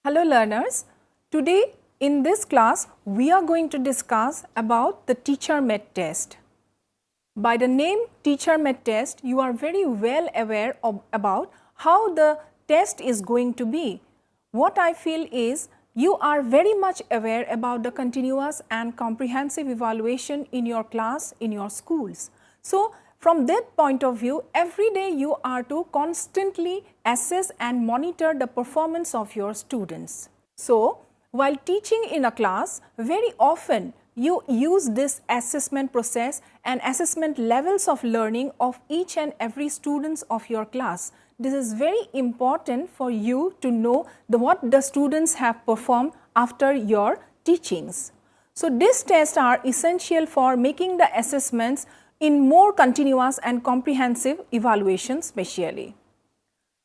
Hello learners, today in this class we are going to discuss about the teacher-made test. By the name teacher-made test, you are very well aware about how the test is going to be. What I feel is you are very much aware about the continuous and comprehensive evaluation in your class, in your schools. So, from that point of view, every day you are to constantly assess and monitor the performance of your students. So, while teaching in a class, very often you use this assessment process and assessment levels of learning of each and every students of your class. This is very important for you to know what the students have performed after your teachings. So, these tests are essential for making the assessments in more continuous and comprehensive evaluation specially.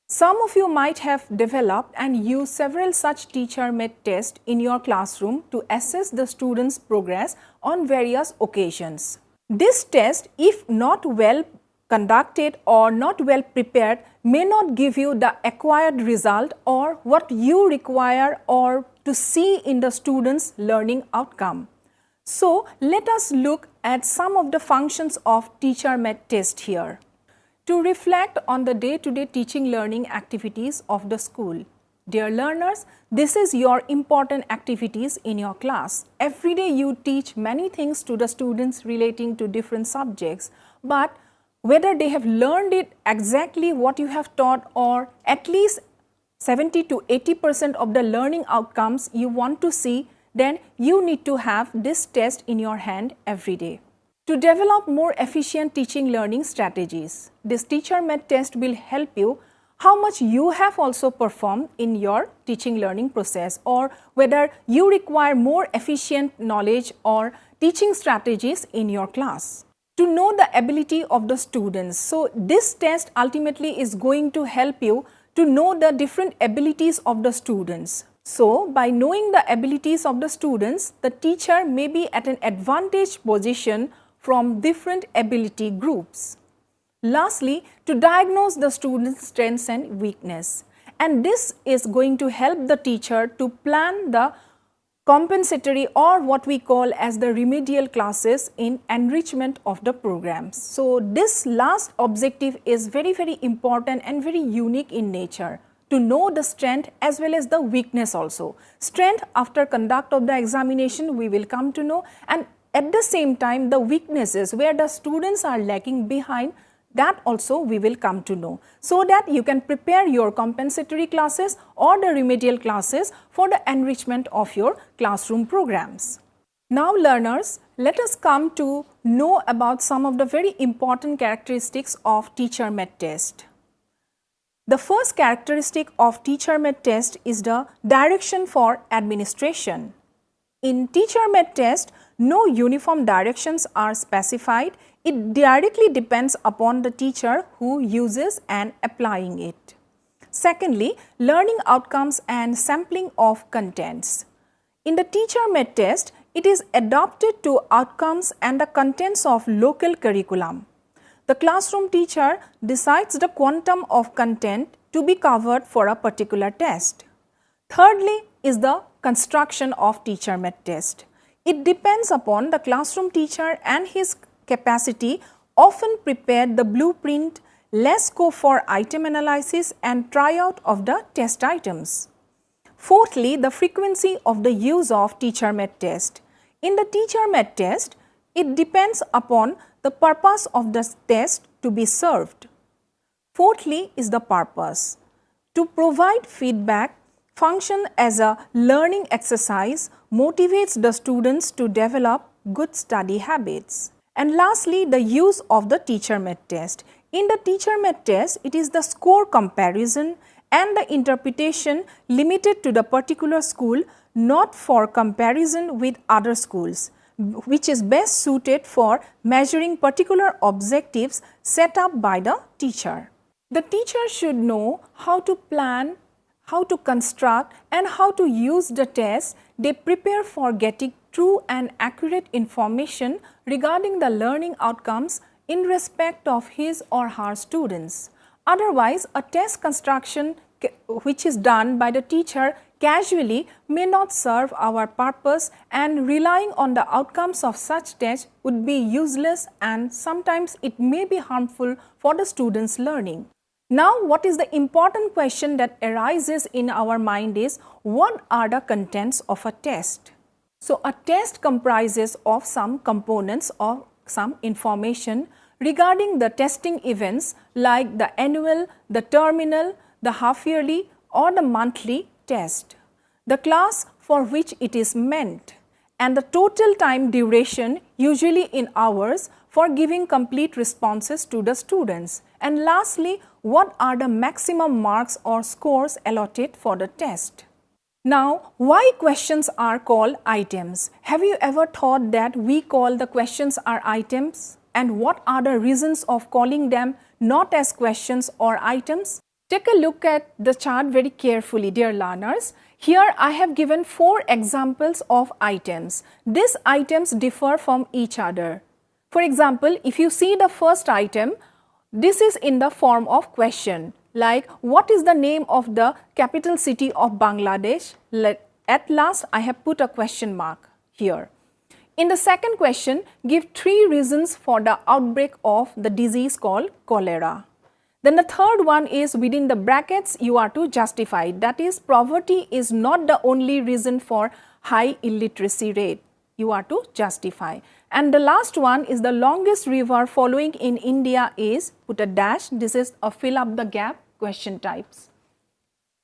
Some of you might have developed and used several such teacher-made tests in your classroom to assess the students' progress on various occasions. This test, if not well conducted or not well prepared, may not give you the acquired result or what you require or to see in the students' learning outcome. So, let us look at some of the functions of teacher-made test here. To reflect on the day-to-day teaching learning activities of the school. Dear learners, this is your important activities in your class. Every day you teach many things to the students relating to different subjects, but whether they have learned it exactly what you have taught or at least 70 to 80% of the learning outcomes you want to see, then you need to have this test in your hand every day. To develop more efficient teaching learning strategies, this teacher-made test will help you how much you have also performed in your teaching learning process or whether you require more efficient knowledge or teaching strategies in your class. To know the ability of the students, so this test ultimately is going to help you to know the different abilities of the students. So, by knowing the abilities of the students, the teacher may be at an advantage position from different ability groups. Lastly, to diagnose the students' strengths and weakness. And this is going to help the teacher to plan the compensatory or what we call as the remedial classes in enrichment of the programs. So, this last objective is very important and very unique in nature. To know the strength as well as the weakness also. Strength after conduct of the examination we will come to know, and at the same time the weaknesses where the students are lagging behind, that also we will come to know, so that you can prepare your compensatory classes or the remedial classes for the enrichment of your classroom programs. Now learners, let us come to know about some of the very important characteristics of teacher-made test. The first characteristic of teacher-made test is the direction for administration. In teacher-made test, no uniform directions are specified. It directly depends upon the teacher who uses and applying it. Secondly, learning outcomes and sampling of contents. In the teacher-made test, it is adapted to outcomes and the contents of local curriculum. The classroom teacher decides the quantum of content to be covered for a particular test. Thirdly is the construction of teacher-made test. It depends upon the classroom teacher and his capacity, often prepare the blueprint, less scope for item analysis and tryout of the test items. Fourthly, the frequency of the use of teacher-made test. In the teacher-made test, it depends upon the purpose of the test to be served. Fourthly is the purpose. To provide feedback, function as a learning exercise, motivates the students to develop good study habits. And lastly, the use of the teacher-made test. In the teacher-made test, it is the score comparison and the interpretation limited to the particular school, not for comparison with other schools, which is best suited for measuring particular objectives set up by the teacher. The teacher should know how to plan, how to construct and how to use the test they prepare for getting true and accurate information regarding the learning outcomes in respect of his or her students. Otherwise, a test construction which is done by the teacher casually may not serve our purpose, and relying on the outcomes of such tests would be useless, and sometimes it may be harmful for the students' learning. Now, what is the important question that arises in our mind is, what are the contents of a test? So, a test comprises of some components or some information regarding the testing events like the annual, the terminal, the half-yearly or the monthly test, the class for which it is meant, and the total time duration, usually in hours, for giving complete responses to the students. And lastly, what are the maximum marks or scores allotted for the test? Now, why questions are called items? Have you ever thought that we call the questions are items? And what are the reasons of calling them not as questions or items? Take a look at the chart very carefully, dear learners. Here I have given 4 examples of items. These items differ from each other. For example, if you see the first item, this is in the form of question, like what is the name of the capital city of Bangladesh? At last I have put a question mark here. In the second question, give 3 reasons for the outbreak of the disease called cholera. Then the third one is within the brackets you are to justify, that is poverty is not the only reason for high illiteracy rate. You are to justify. And the last one is the longest river following in India is, put a dash, this is a fill up the gap question types.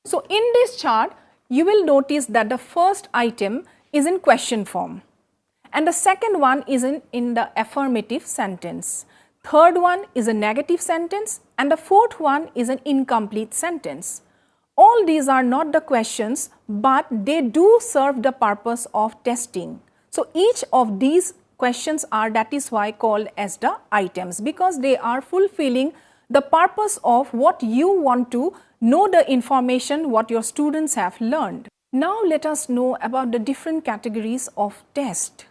So in this chart, you will notice that the first item is in question form and the second one is in the affirmative sentence. Third one is a negative sentence and the fourth one is an incomplete sentence. All these are not the questions, but they do serve the purpose of testing. So each of these questions are, that is why called as the items, because they are fulfilling the purpose of what you want to know, the information what your students have learned. Now let us know about the different categories of test.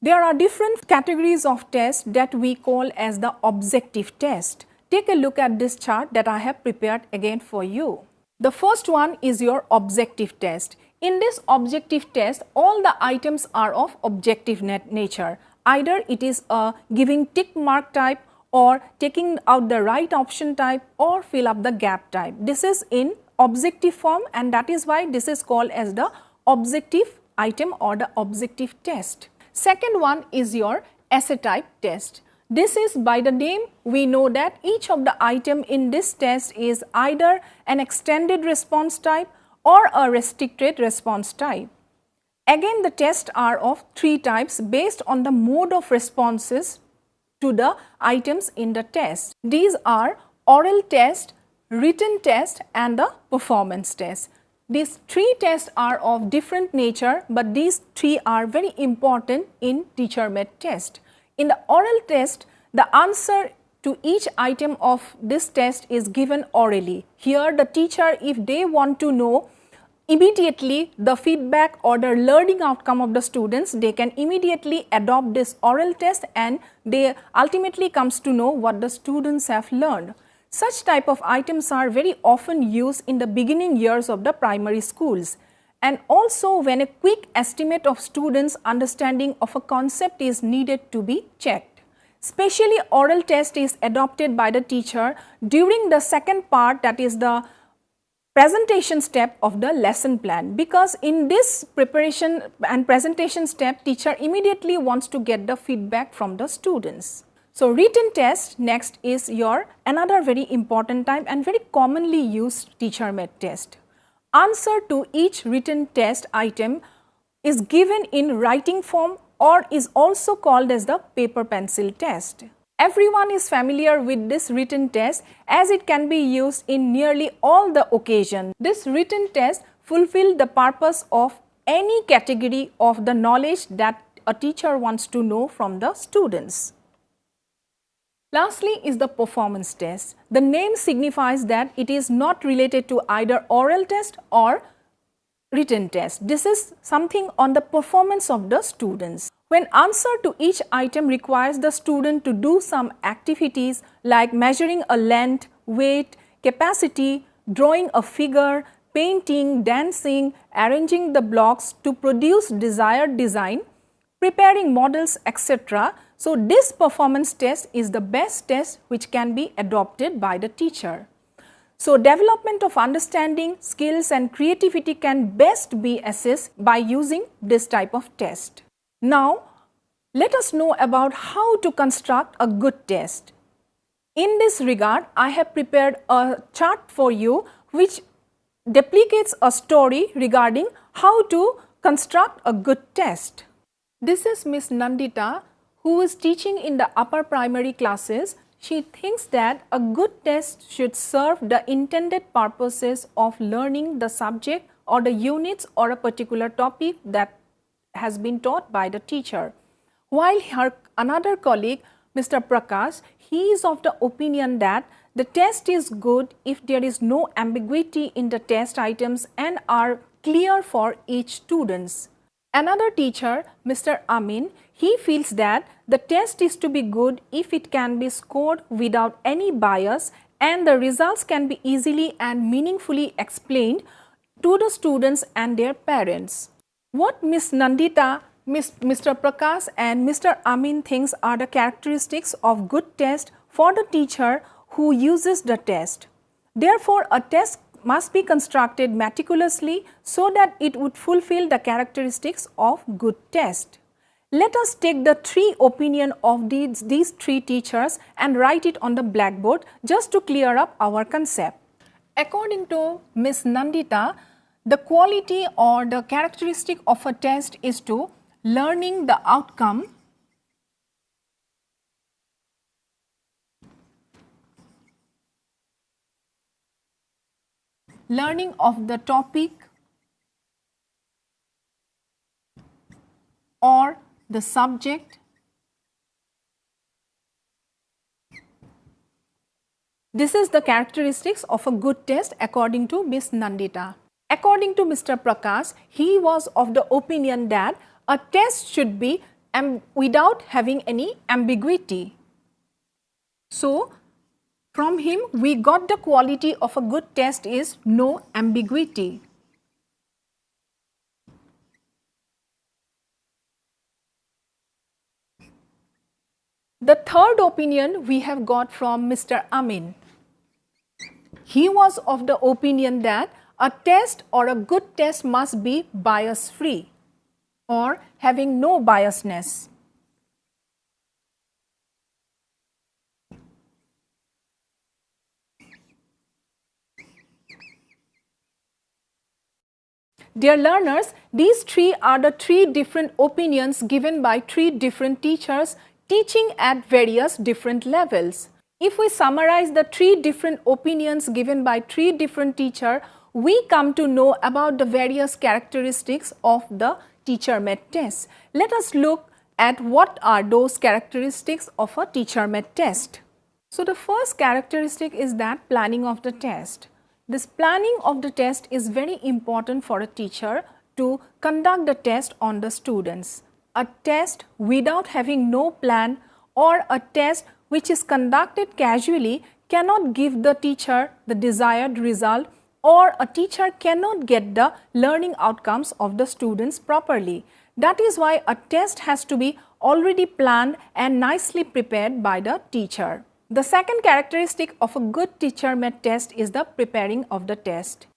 There are different categories of test that we call as the objective test. Take a look at this chart that I have prepared again for you. The first one is your objective test. In this objective test, all the items are of objective nature. Either it is a giving tick mark type or taking out the right option type or fill up the gap type. This is in objective form and that is why this is called as the objective item or the objective test. Second one is your essay type test. This is by the name we know that each of the item in this test is either an extended response type or a restricted response type. Again, the tests are of 3 types based on the mode of responses to the items in the test. These are oral test, written test and the performance test. These 3 tests are of different nature, but these 3 are very important in teacher-made test. In the oral test, the answer to each item of this test is given orally. Here the teacher, if they want to know immediately the feedback or the learning outcome of the students, they can immediately adopt this oral test and they ultimately comes to know what the students have learned. Such type of items are very often used in the beginning years of the primary schools, and also when a quick estimate of students' understanding of a concept is needed to be checked. Specially, oral test is adopted by the teacher during the second part, that is the presentation step of the lesson plan, because in this preparation and presentation step, teacher immediately wants to get the feedback from the students. So written test next is your another very important type and very commonly used teacher-made test. Answer to each written test item is given in writing form or is also called as the paper pencil test. Everyone is familiar with this written test as it can be used in nearly all the occasions. This written test fulfills the purpose of any category of the knowledge that a teacher wants to know from the students. Lastly is the performance test. The name signifies that it is not related to either oral test or written test. This is something on the performance of the students. When answer to each item requires the student to do some activities like measuring a length, weight, capacity, drawing a figure, painting, dancing, arranging the blocks to produce desired design, preparing models, etc. So, this performance test is the best test which can be adopted by the teacher. So, development of understanding, skills and creativity can best be assessed by using this type of test. Now, let us know about how to construct a good test. In this regard, I have prepared a chart for you which duplicates a story regarding how to construct a good test. This is Miss Nandita, who is teaching in the upper primary classes. She thinks that a good test should serve the intended purposes of learning the subject or the units or a particular topic that has been taught by the teacher. While her another colleague, Mr. Prakash, he is of the opinion that the test is good if there is no ambiguity in the test items and are clear for each student. Another teacher, Mr. Amin, he feels that the test is to be good if it can be scored without any bias and the results can be easily and meaningfully explained to the students and their parents. What Miss Nandita, Mr. Prakash and Mr. Amin thinks are the characteristics of good test for the teacher who uses the test. Therefore, a test must be constructed meticulously so that it would fulfill the characteristics of good test. Let us take the three opinions of these three teachers and write it on the blackboard just to clear up our concept. According to Miss Nandita, the quality or the characteristic of a test is to learning the outcome, learning of the topic or the subject, this is the characteristics of a good test according to Miss Nandita. According to Mr. Prakash, he was of the opinion that a test should be without having any ambiguity. So, from him we got the quality of a good test is no ambiguity. The third opinion we have got from Mr. Amin. He was of the opinion that a test or a good test must be bias free or having no biasness. Dear learners, these three are the three different opinions given by three different teachers teaching at various different levels. If we summarize the three different opinions given by three different teachers, we come to know about the various characteristics of the teacher-made test. Let us look at what are those characteristics of a teacher-made test. So, the first characteristic is that planning of the test. This planning of the test is very important for a teacher to conduct the test on the students. A test without having no plan or a test which is conducted casually cannot give the teacher the desired result, or a teacher cannot get the learning outcomes of the students properly. That is why a test has to be already planned and nicely prepared by the teacher. The second characteristic of a good teacher-made test is the preparing of the test.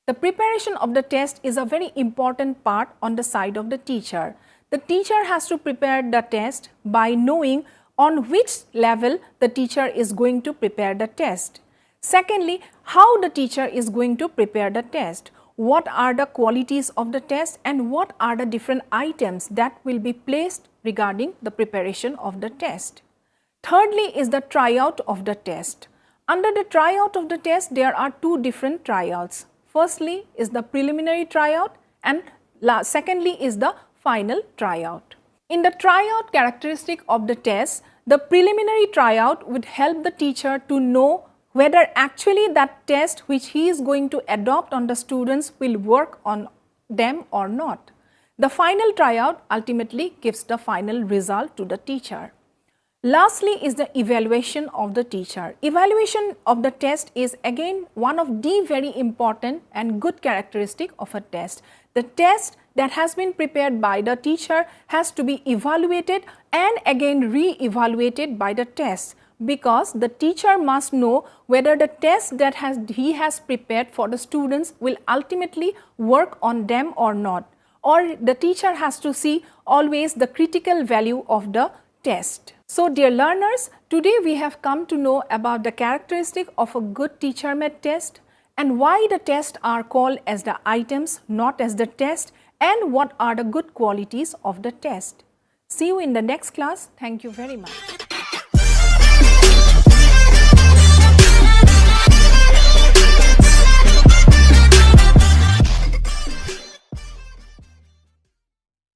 The preparation of the test is a very important part on the side of the teacher. The teacher has to prepare the test by knowing on which level the teacher is going to prepare the test. Secondly, how the teacher is going to prepare the test. What are the qualities of the test and what are the different items that will be placed regarding the preparation of the test. Thirdly is the tryout of the test. Under the tryout of the test, there are two different tryouts. Firstly is the preliminary tryout and secondly is the final tryout. In the tryout characteristic of the test, the preliminary tryout would help the teacher to know whether actually that test which he is going to adopt on the students will work on them or not. The final tryout ultimately gives the final result to the teacher. Lastly is the evaluation of the teacher. Evaluation of the test is again one of the very important and good characteristic of a test. The test that has been prepared by the teacher has to be evaluated and again re-evaluated by the test, because the teacher must know whether the test that he has prepared for the students will ultimately work on them or not, or the teacher has to see always the critical value of the test. So dear learners, today we have come to know about the characteristic of a good teacher-made test and why the tests are called as the items, not as the test, and what are the good qualities of the test. See you in the next class. Thank you very much.